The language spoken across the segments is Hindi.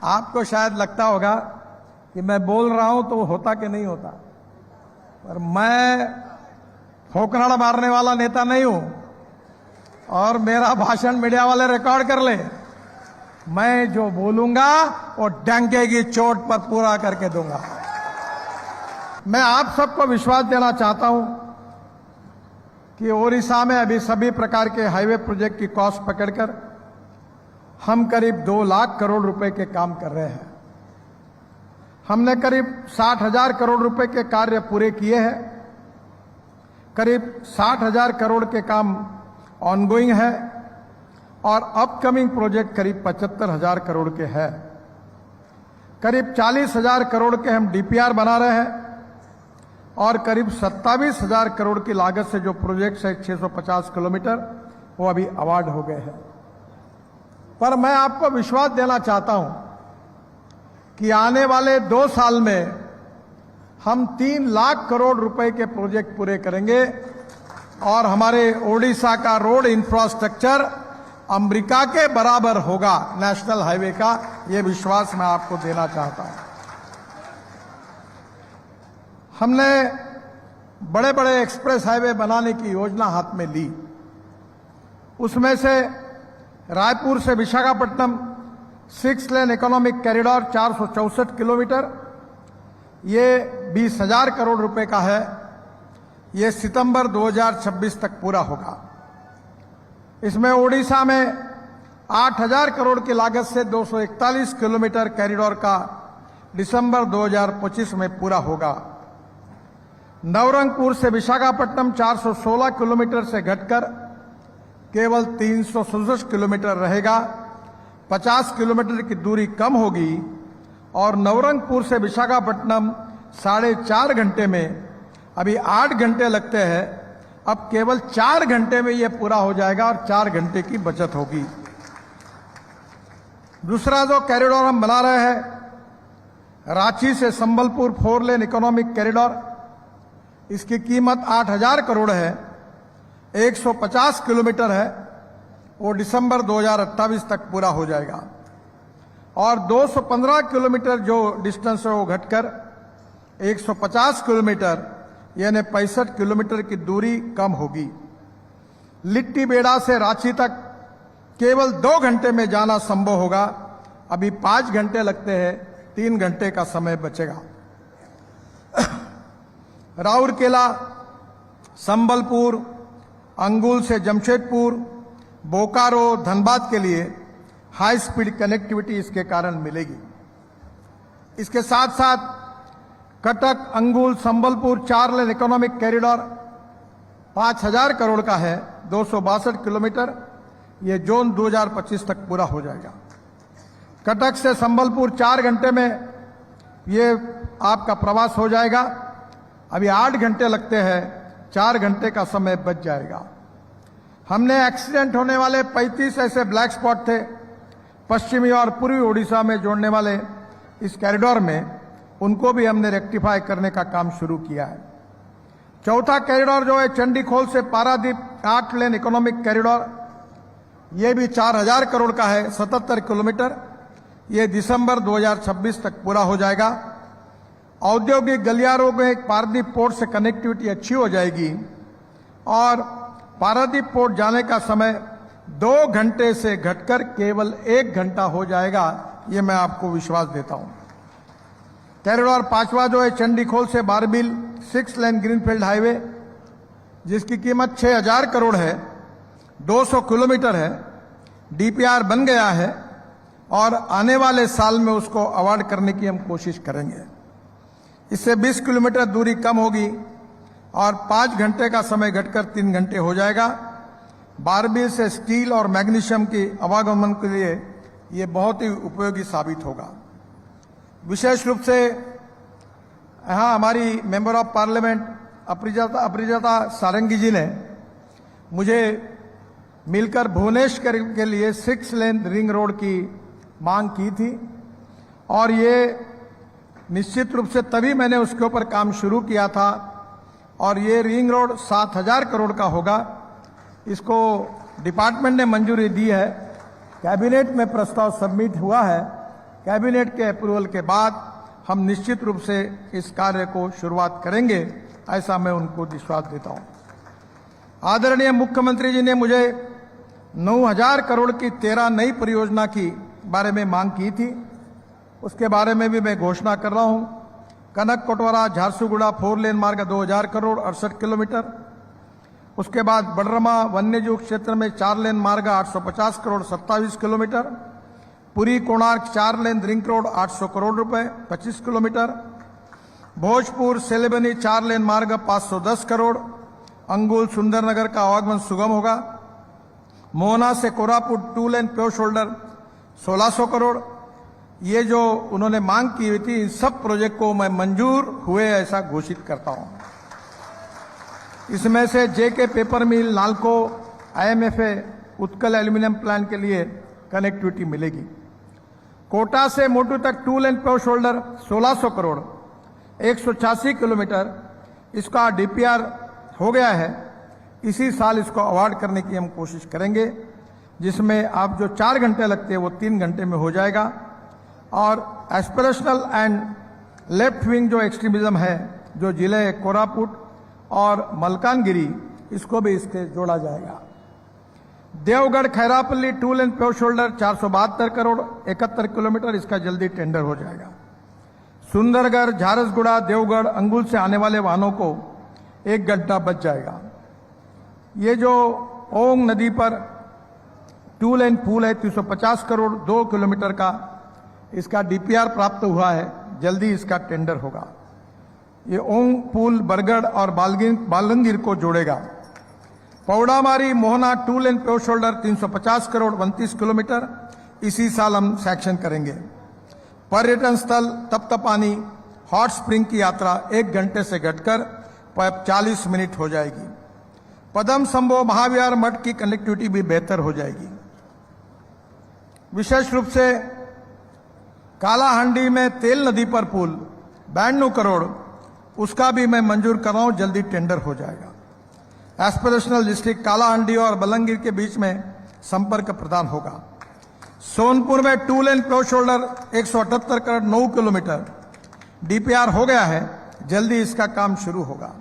आपको शायद लगता होगा कि मैं बोल रहा हूं तो होता कि नहीं होता, पर मैं फोकनाड़ा मारने वाला नेता नहीं हूं और मेरा भाषण मीडिया वाले रिकॉर्ड कर ले। मैं जो बोलूंगा वो डंके की चोट पर पूरा करके दूंगा। मैं आप सबको विश्वास देना चाहता हूं कि ओडिशा में अभी सभी प्रकार के हाईवे प्रोजेक्ट की कॉस्ट पकड़कर हम करीब 2 लाख करोड़ रुपए के काम कर रहे हैं। हमने करीब 60,000 करोड़ रुपए के कार्य पूरे किए हैं। करीब 60,000 करोड़ के काम ऑनगोइंग है और अपकमिंग प्रोजेक्ट करीब 75,000 करोड़ के हैं। करीब 40,000 करोड़ के हम डीपीआर बना रहे हैं और करीब 27,000 करोड़ की लागत से जो प्रोजेक्ट्स है 650 किलोमीटर वो अभी अवार्ड हो गए हैं। पर मैं आपको विश्वास देना चाहता हूं कि आने वाले 2 साल में हम 3 लाख करोड़ रुपए के प्रोजेक्ट पूरे करेंगे और हमारे ओडिशा का रोड इंफ्रास्ट्रक्चर अमेरिका के बराबर होगा नेशनल हाईवे का। यह विश्वास मैं आपको देना चाहता हूं। हमने बड़े बड़े एक्सप्रेस हाईवे बनाने की योजना हाथ में ली। उसमें से रायपुर से विशाखापट्टनम 6 लेन इकोनॉमिक कॉरिडोर 464 किलोमीटर, ये 20,000 करोड़ रुपए का है। ये सितंबर 2026 तक पूरा होगा। इसमें ओडिशा में 8,000 करोड़ की लागत से 241 किलोमीटर कॉरिडोर का दिसंबर 2025 में पूरा होगा। नवरंगपुर से विशाखापट्टनम 416 किलोमीटर से घटकर केवल 367 किलोमीटर रहेगा। 50 किलोमीटर की दूरी कम होगी और नवरंगपुर से विशाखापट्टनम 4.5 घंटे में, अभी 8 घंटे लगते हैं, अब केवल 4 घंटे में यह पूरा हो जाएगा और 4 घंटे की बचत होगी। दूसरा जो कॉरिडोर हम बना रहे हैं रांची से संबलपुर 4 लेन इकोनॉमिक कॉरिडोर, इसकी कीमत 8,000 करोड़ है, 150 किलोमीटर है। वो दिसंबर 2028 तक पूरा हो जाएगा और 215 किलोमीटर जो डिस्टेंस है वो घटकर 150 किलोमीटर यानी 65 किलोमीटर की दूरी कम होगी। लिट्टी बेड़ा से रांची तक केवल 2 घंटे में जाना संभव होगा। अभी 5 घंटे लगते हैं, 3 घंटे का समय बचेगा। राउरकेला, संबलपुर, अंगुल से जमशेदपुर, बोकारो, धनबाद के लिए हाई स्पीड कनेक्टिविटी इसके कारण मिलेगी। इसके साथ साथ कटक, अंगुल, संबलपुर 4 लेन इकोनॉमिक कॉरिडोर 5,000 करोड़ का है, 262 किलोमीटर। ये जून 2025 तक पूरा हो जाएगा। कटक से संबलपुर 4 घंटे में ये आपका प्रवास हो जाएगा। अभी 8 घंटे लगते हैं, 4 घंटे का समय बच जाएगा। हमने एक्सीडेंट होने वाले 35 ऐसे ब्लैक स्पॉट थे पश्चिमी और पूर्वी ओडिशा में जोड़ने वाले इस कॉरिडोर में, उनको भी हमने रेक्टिफाई करने का काम शुरू किया है। चौथा कॉरिडोर जो है चंडीखोल से पारादीप 8 लेन इकोनॉमिक कॉरिडोर, ये भी 4,000 करोड़ का है, 77 किलोमीटर। ये दिसंबर 2026 तक पूरा हो जाएगा। औद्योगिक गलियारों में पारादीप पोर्ट से कनेक्टिविटी अच्छी हो जाएगी और पारादीप पोर्ट जाने का समय 2 घंटे से घटकर केवल 1 घंटा हो जाएगा। ये मैं आपको विश्वास देता हूं। कॉरिडोर 5वां जो है चंडीखोल से बारबील 6 लेन ग्रीनफील्ड हाईवे, जिसकी कीमत 6,000 करोड़ है, 200 किलोमीटर है, डीपीआर बन गया है और आने वाले साल में उसको अवार्ड करने की हम कोशिश करेंगे। इससे 20 किलोमीटर दूरी कम होगी और 5 घंटे का समय घटकर 3 घंटे हो जाएगा। बारबील से स्टील और मैग्नीशियम की आवागमन के लिए ये बहुत ही उपयोगी साबित होगा। विशेष रूप से यहाँ हमारी मेंबर ऑफ पार्लियामेंट अपरिजता सारंगी जी ने मुझे मिलकर भुवनेश्वर के लिए 6 लेन रिंग रोड की मांग की थी और ये निश्चित रूप से तभी मैंने उसके ऊपर काम शुरू किया था और ये रिंग रोड 7,000 करोड़ का होगा। इसको डिपार्टमेंट ने मंजूरी दी है, कैबिनेट में प्रस्ताव सबमिट हुआ है कैबिनेट के अप्रूवल के बाद हम निश्चित रूप से इस कार्य को शुरुआत करेंगे, ऐसा मैं उनको विश्वास देता हूं। आदरणीय मुख्यमंत्री जी ने मुझे 9,000 करोड़ की 13 नई परियोजना की बारे में मांग की थी, उसके बारे में भी मैं घोषणा कर रहा हूं। कनक कोटवारा झारसुगुड़ा 4 लेन मार्ग 2,000 करोड़ 68 किलोमीटर। उसके बाद बडरमा वन्यजीव क्षेत्र में 4 लेन मार्ग 850 करोड़ 27 किलोमीटर। पुरी कोणार्क 4 लेन रिंग रोड 800 करोड़ रुपए 25 किलोमीटर। भोजपुर सेलेबनी 4 लेन मार्ग 510 करोड़। अंगुल सुंदरनगर का आवागमन सुगम होगा। मोहना से Koraput 2 lane pure shoulder 1600 crore. ये जो उन्होंने मांग की हुई थी, इन सब प्रोजेक्ट को मैं मंजूर हुए ऐसा घोषित करता हूं। इसमें से JK paper mill, NALCO, IMFA, Utkal aluminium plant के लिए कनेक्टिविटी मिलेगी। कोटा से मोटू तक 2 lane pure shoulder 1600 crore 186 kilometre, इसका डीपीआर हो गया है। इसी साल इसको अवार्ड करने की हम कोशिश करेंगे, जिसमें आप जो 4 घंटे लगते हैं वो 3 घंटे में हो जाएगा। और एस्पिरेशनल एंड लेफ्ट विंग जो एक्सट्रीमिज्म है, जो जिले कोरापुट और मलकानगिरी, इसको भी इसके जोड़ा जाएगा। Deogarh खैरापल्ली 2 lane pure shoulder 472 crore 71 kilometre, इसका जल्दी टेंडर हो जाएगा। सुंदरगढ़ झारसगुड़ा देवगढ़ अंगुल से आने वाले वाहनों को 1 घंटा बच जाएगा। ये जो ओंग नदी पर 2 लेन पुल है 350 करोड़ 2 किलोमीटर का, इसका डीपीआर प्राप्त हुआ है, जल्दी इसका टेंडर होगा। ये ओंग पुल बरगढ़ और बालंगीर को जोड़ेगा। पौड़ामारी Mohana 2 lane pure shoulder 350 crore 29 kilometre, इसी साल हम सैंक्शन करेंगे। पर्यटन स्थल तप्तपानी हॉट स्प्रिंग की यात्रा 1 घंटे से घटकर 40 मिनट हो जाएगी। पदम संभो महाविहार मठ की कनेक्टिविटी भी बेहतर हो जाएगी। विशेष रूप से कालाहांडी में तेल नदी पर पुल 92 करोड़, उसका भी मैं मंजूर कर रहा हूं, जल्दी टेंडर हो जाएगा। एस्पिरेशनल डिस्ट्रिक्ट कालाहांडी और बलंगीर के बीच में संपर्क प्रदान होगा। सोनपुर में 2 lane pure shoulder 178 crore 9 kilometre, DPR हो गया है, जल्दी इसका काम शुरू होगा।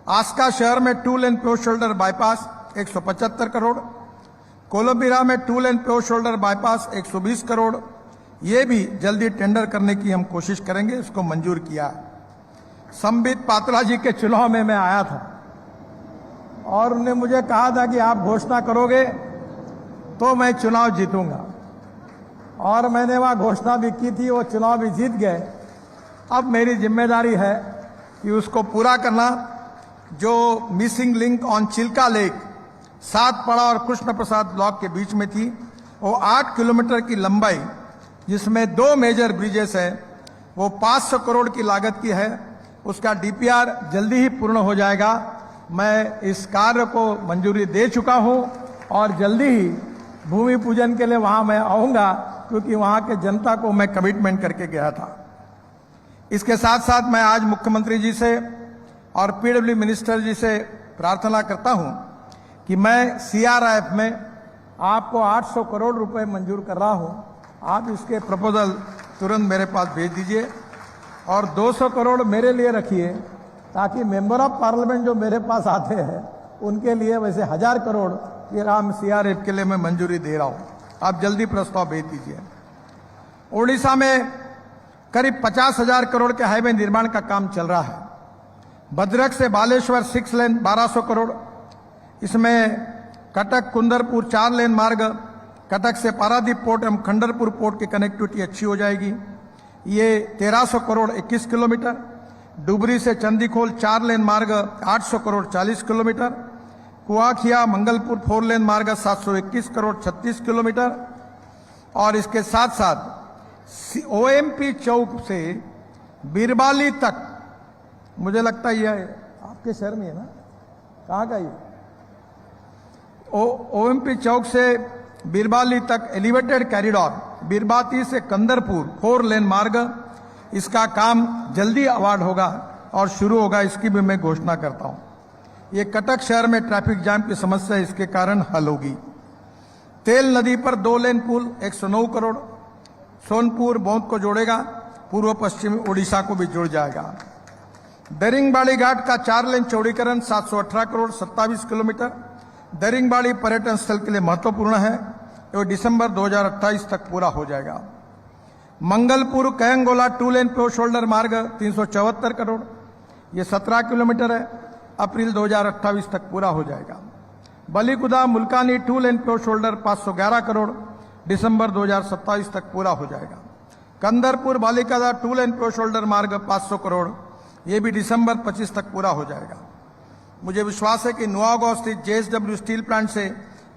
आस्का शहर में 2 lane pure shoulder bypass 175 crore. Colombia में 2 lane pure shoulder bypass 120 crore, ये भी जल्दी टेंडर करने की हम कोशिश करेंगे, इसको मंजूर किया। संबित पात्रा जी के चुनाव में मैं आया था और उन्होंने मुझे कहा था कि आप घोषणा करोगे तो मैं चुनाव जीतूंगा, और मैंने वहां घोषणा भी की थी, वो चुनाव भी जीत गए। अब मेरी जिम्मेदारी है कि उसको पूरा करना। जो missing link on Chilika lake Satapada और कृष्ण प्रसाद ब्लॉक के बीच में थी, वो 8 किलोमीटर की लंबाई, जिसमें 2 मेजर ब्रिजेस है, वो 500 करोड़ की लागत की है। उसका डीपीआर जल्दी ही पूर्ण हो जाएगा। मैं इस कार्य को मंजूरी दे चुका हूं और जल्दी ही भूमि पूजन के लिए वहां मैं आऊंगा, क्योंकि वहां के जनता को मैं कमिटमेंट करके गया था। इसके साथ साथ मैं आज मुख्यमंत्री जी से और पीडब्ल्यू मिनिस्टर जी से प्रार्थना करता हूं कि मैं सीआरआईएफ में आपको 800 करोड़ रुपए मंजूर कर रहा हूं। आप इसके प्रपोजल तुरंत मेरे पास भेज दीजिए और 200 करोड़ मेरे लिए रखिए, ताकि मेंबर ऑफ पार्लियामेंट जो मेरे पास आते हैं उनके लिए वैसे 1000 करोड़ ये राम सीआरएफ के लिए मैं मंजूरी दे रहा हूं। आप जल्दी प्रस्ताव भेज दीजिए। ओडिशा में करीब 50,000 करोड़ के हाईवे निर्माण का काम चल रहा है। भद्रक से बालेश्वर 6 लेन 1200 करोड़, इसमें कटक कुंदरपुर 4 लेन मार्ग, कटक से पारादीप पोर्ट एवं खंडरपुर पोर्ट की कनेक्टिविटी अच्छी हो जाएगी। ये 1300 करोड़ 21 किलोमीटर। डुबरी से चंदीखोल 4 लेन मार्ग 800 करोड़ 40 किलोमीटर। कुआखिया मंगलपुर 4 लेन मार्ग 721 करोड़ 36 किलोमीटर। और इसके साथ साथ ओएमपी चौक से बीरबाली तक, मुझे लगता है ये आपके शहर में है ना, कहाँ का ये ओएमपी चौक से बीरबाली तक एलिवेटेड कॉरिडोर, बीरबाती से कंदरपुर 4 लेन मार्ग, इसका काम जल्दी अवार्ड होगा और शुरू होगा, इसकी भी मैं घोषणा करता हूं। ये कटक शहर में ट्रैफिक जाम की समस्या इसके कारण हल होगी। तेल नदी पर 2 लेन पुल 109 करोड़। सोनपुर बौंद को जोड़ेगा, पूर्व पश्चिमी ओडिशा को भी जुड़ जाएगा। दरिंगबाड़ी घाट का 4 लेन चौड़ीकरण 718 करोड़ 27 किलोमीटर दरिंगबाड़ी पर्यटन स्थल के लिए महत्वपूर्ण है। ये दिसंबर 2028 तक पूरा हो जाएगा। मंगलपुर कयंगोला 2 लेन प्योर शोल्डर मार्ग 374 करोड़, ये 17 किलोमीटर है, अप्रैल 2028 तक पूरा हो जाएगा। बलीकुदा मुल्कानी 2 लेन प्योर शोल्डर 511 करोड़, दिसंबर 2027 तक पूरा हो जाएगा। कंदरपुर बालिकादा 2 लेन प्योर शोल्डर मार्ग 500 करोड़, ये भी दिसंबर 25 तक पूरा हो जाएगा। मुझे विश्वास है कि नुआगांव स्थित जेएसडब्ल्यू स्टील प्लांट से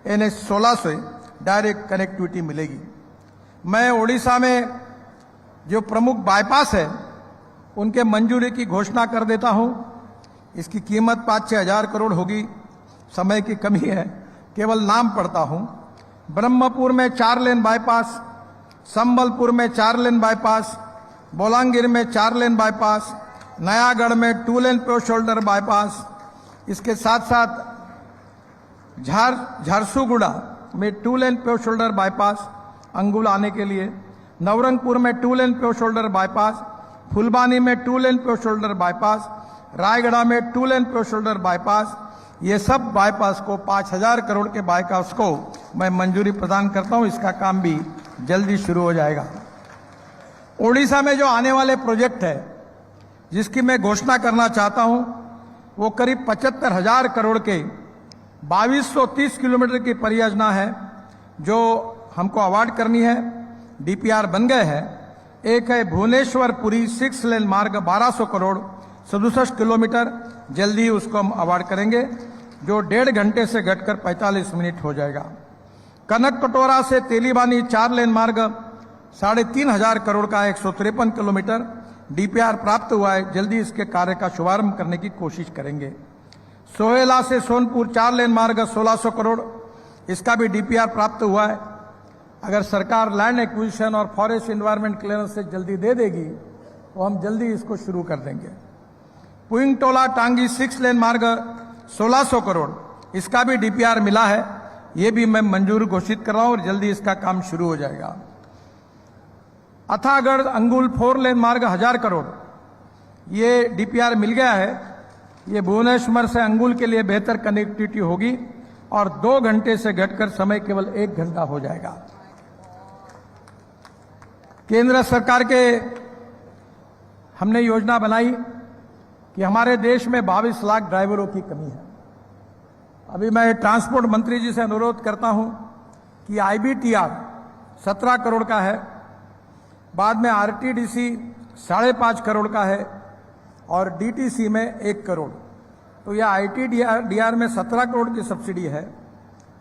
NH 16 से डायरेक्ट कनेक्टिविटी मिलेगी। मैं ओडिशा में जो प्रमुख बाईपास है उनके मंजूरी की घोषणा कर देता हूं। इसकी कीमत 5-6 हजार करोड़ होगी। समय की कमी है, केवल नाम पढ़ता हूं। ब्रह्मपुर में 4 लेन बाईपास, संबलपुर में 4 लेन बाईपास, बोलांगीर में 4 लेन बाईपास, नयागढ़ में 2 लेन प्योर शोल्डर बाईपास, इसके साथ साथ झारसुगुड़ा में 2 लेन प्योर शोल्डर बाईपास अंगुल आने के लिए, नवरंगपुर में 2 lane pure shoulder bypass, Phulbani में 2 lane pure shoulder bypass, Raigarh में 2 लेन प्योर शोल्डर बाईपास, ये सब बाईपास को 5000 करोड़ के बाईपास को मैं मंजूरी प्रदान करता हूं। इसका काम भी जल्दी शुरू हो जाएगा। ओडिशा में जो आने वाले प्रोजेक्ट है जिसकी मैं घोषणा करना चाहता हूं, वो करीब 75,000 करोड़ के 2230 किलोमीटर की परियोजना है जो हमको अवार्ड करनी है। DPR बन गए हैं। एक है भुवनेश्वर पुरी 6 लेन मार्ग 1200 करोड़ 67 किलोमीटर, जल्दी उसको हम अवार्ड करेंगे, जो 1.5 घंटे से घटकर 45 मिनट हो जाएगा। कनक कटोरा से तेलीबानी 4 लेन मार्ग 3,500 करोड़ का 153 किलोमीटर DPR प्राप्त हुआ है। जल्दी इसके कार्य का शुभारंभ करने की कोशिश करेंगे। सोहेला से सोनपुर 4 लेन मार्ग 1600 करोड़, इसका भी DPR प्राप्त हुआ है। अगर सरकार लैंड एक्विजिशन और फॉरेस्ट एनवायरमेंट क्लियरेंस से जल्दी दे देगी तो हम जल्दी इसको शुरू कर देंगे। पुइंगटोला टांगी 6 लेन मार्ग 1600 करोड़, इसका भी DPR मिला है। ये भी मैं मंजूर घोषित कर रहा हूं और जल्दी इसका काम शुरू हो जाएगा। अथागढ़ अंगुल 4 लेन मार्ग 1000 करोड़, ये DPR मिल गया है। ये भुवनेश्वर से अंगुल के लिए बेहतर कनेक्टिविटी होगी और 2 घंटे से घटकर समय केवल 1 घंटा हो जाएगा। केंद्र सरकार के हमने योजना बनाई कि हमारे देश में 22 लाख ड्राइवरों की कमी है। अभी मैं ट्रांसपोर्ट मंत्री जी से अनुरोध करता हूं कि IBTR 17 करोड़ का है, बाद में RTDC 5.5 करोड़ का है और DTC में 1 करोड़। तो यह ITDR में 17 करोड़ की सब्सिडी है,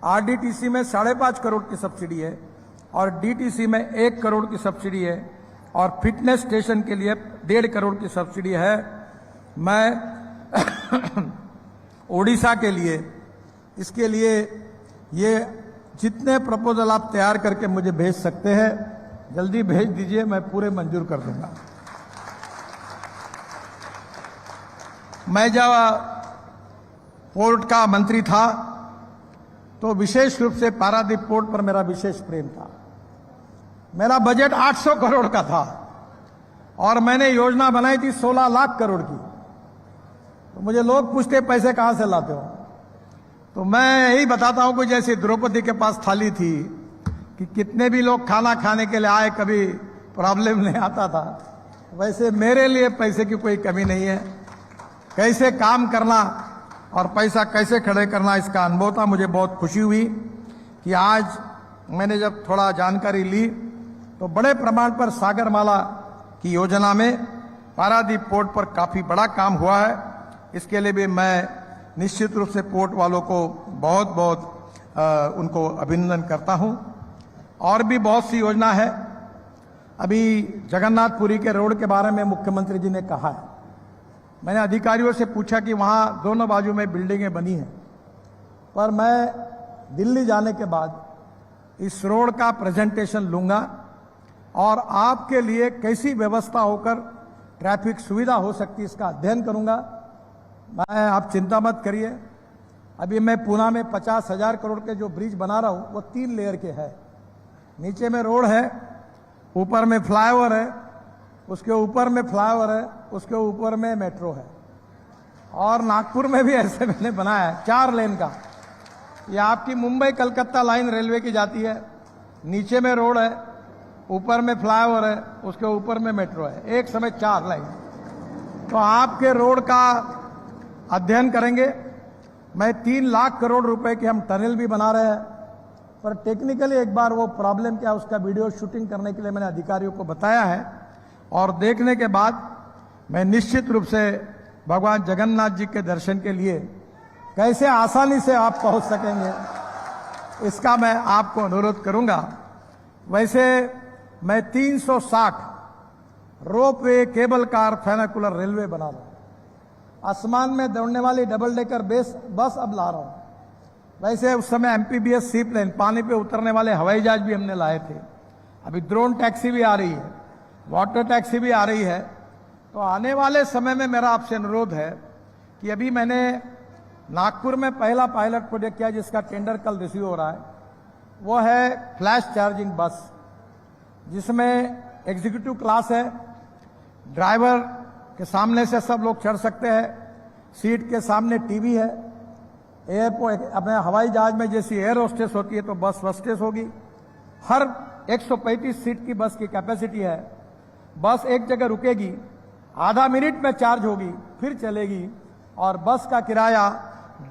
RDTC में 5.5 करोड़ की सब्सिडी है और DTC में 1 करोड़ की सब्सिडी है और फिटनेस स्टेशन के लिए 1.5 करोड़ की सब्सिडी है। मैं ओडिशा के लिए इसके लिए ये जितने प्रपोजल आप तैयार करके मुझे भेज सकते हैं जल्दी भेज दीजिए, मैं पूरे मंजूर कर दूंगा। मैं जब पोर्ट का मंत्री था तो विशेष रूप से पारादीप पोर्ट पर मेरा विशेष प्रेम था। मेरा बजट 800 करोड़ का था और मैंने योजना बनाई थी 16 लाख करोड़ की। तो मुझे लोग पूछते पैसे कहां से लाते हो, तो मैं यही बताता हूं कि जैसे द्रौपदी के पास थाली थी कि कितने भी लोग खाना खाने के लिए आए कभी प्रॉब्लम नहीं आता था, वैसे मेरे लिए पैसे की कोई कमी नहीं है। कैसे काम करना और पैसा कैसे खड़े करना इसका अनुभव था। मुझे बहुत खुशी हुई कि आज मैंने जब थोड़ा जानकारी ली तो बड़े प्रमाण पर सागरमाला की योजना में पारादीप पोर्ट पर काफी बड़ा काम हुआ है। इसके लिए भी मैं निश्चित रूप से पोर्ट वालों को बहुत बहुत उनको अभिनंदन करता हूं। और भी बहुत सी योजना है। अभी जगन्नाथपुरी के रोड के बारे में मुख्यमंत्री जी ने कहा है। मैंने अधिकारियों से पूछा कि वहां दोनों बाजू में बिल्डिंगें बनी हैं, पर मैं दिल्ली जाने के बाद इस रोड का प्रेजेंटेशन लूंगा और आपके लिए कैसी व्यवस्था होकर ट्रैफिक सुविधा हो सकती है इसका अध्ययन करूंगा। मैं आप चिंता मत करिए। अभी मैं पूना में 50,000 करोड़ के जो ब्रिज बना रहा हूं वो 3 लेयर के है। नीचे में रोड है ऊपर में फ्लाईओवर है, उसके ऊपर में फ्लाईओवर है, उसके ऊपर में मेट्रो है। और नागपुर में भी ऐसे मैंने बनाया है 4 लेन का। ये आपकी मुंबई कलकत्ता लाइन रेलवे की जाती है, नीचे में रोड है, ऊपर में फ्लाईओवर है, उसके ऊपर में मेट्रो है, एक समय 4 लाइन। तो आपके रोड का अध्ययन करेंगे। मैं 3 लाख करोड़ रुपए के हम टनल भी बना रहे हैं, पर टेक्निकली एक बार वो प्रॉब्लम क्या उसका वीडियो शूटिंग करने के लिए मैंने अधिकारियों को बताया है। और देखने के बाद मैं निश्चित रूप से भगवान जगन्नाथ जी के दर्शन के लिए कैसे आसानी से आप पहुंच सकेंगे, इसका मैं आपको अनुरोध करूंगा। वैसे मैं 360 रोपवे, केबल कार, फेनाकुलर रेलवे बना रहा हूं। आसमान में दौड़ने वाली डबल डेकर बस अब ला रहा हूं। वैसे उस समय एमपीबीएस सी प्लेन, पानी पे उतरने वाले हवाई जहाज भी हमने लाए थे। अभी ड्रोन टैक्सी भी आ रही है, वाटर टैक्सी भी आ रही है। तो आने वाले समय में मेरा आपसे अनुरोध है कि अभी मैंने नागपुर में पहला पायलट प्रोजेक्ट किया जिसका टेंडर कल रिसीव हो रहा है, वो है फ्लैश चार्जिंग बस, जिसमें एग्जीक्यूटिव क्लास है, ड्राइवर के सामने से सब लोग चढ़ सकते हैं, सीट के सामने टीवी है। एयरपोर्ट अपने हवाई जहाज में जैसी एयर होस्टेस होती है तो बस होस्टेस होगी। हर 135 सीट की बस की कैपेसिटी है। बस एक जगह रुकेगी, आधा मिनट में चार्ज होगी, फिर चलेगी। और बस का किराया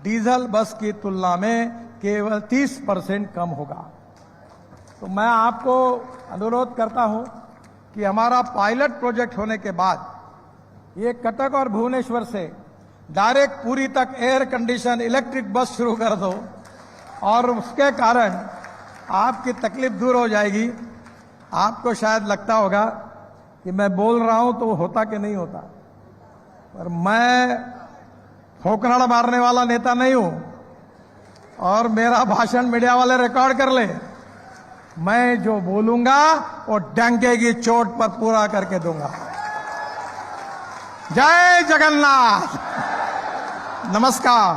डीजल बस की तुलना में केवल 30% कम होगा। तो मैं आपको अनुरोध करता हूं कि हमारा पायलट प्रोजेक्ट होने के बाद ये कटक और भुवनेश्वर से डायरेक्ट पूरी तक एयर कंडीशन इलेक्ट्रिक बस शुरू कर दो, और उसके कारण आपकी तकलीफ दूर हो जाएगी। आपको शायद लगता होगा कि मैं बोल रहा हूं तो वो होता कि नहीं होता, पर मैं फोकनाड़ा मारने वाला नेता नहीं हूं और मेरा भाषण मीडिया वाले रिकॉर्ड कर ले। मैं जो बोलूंगा वो डंके की चोट पर पूरा करके दूंगा। जय जगन्नाथ, नमस्कार।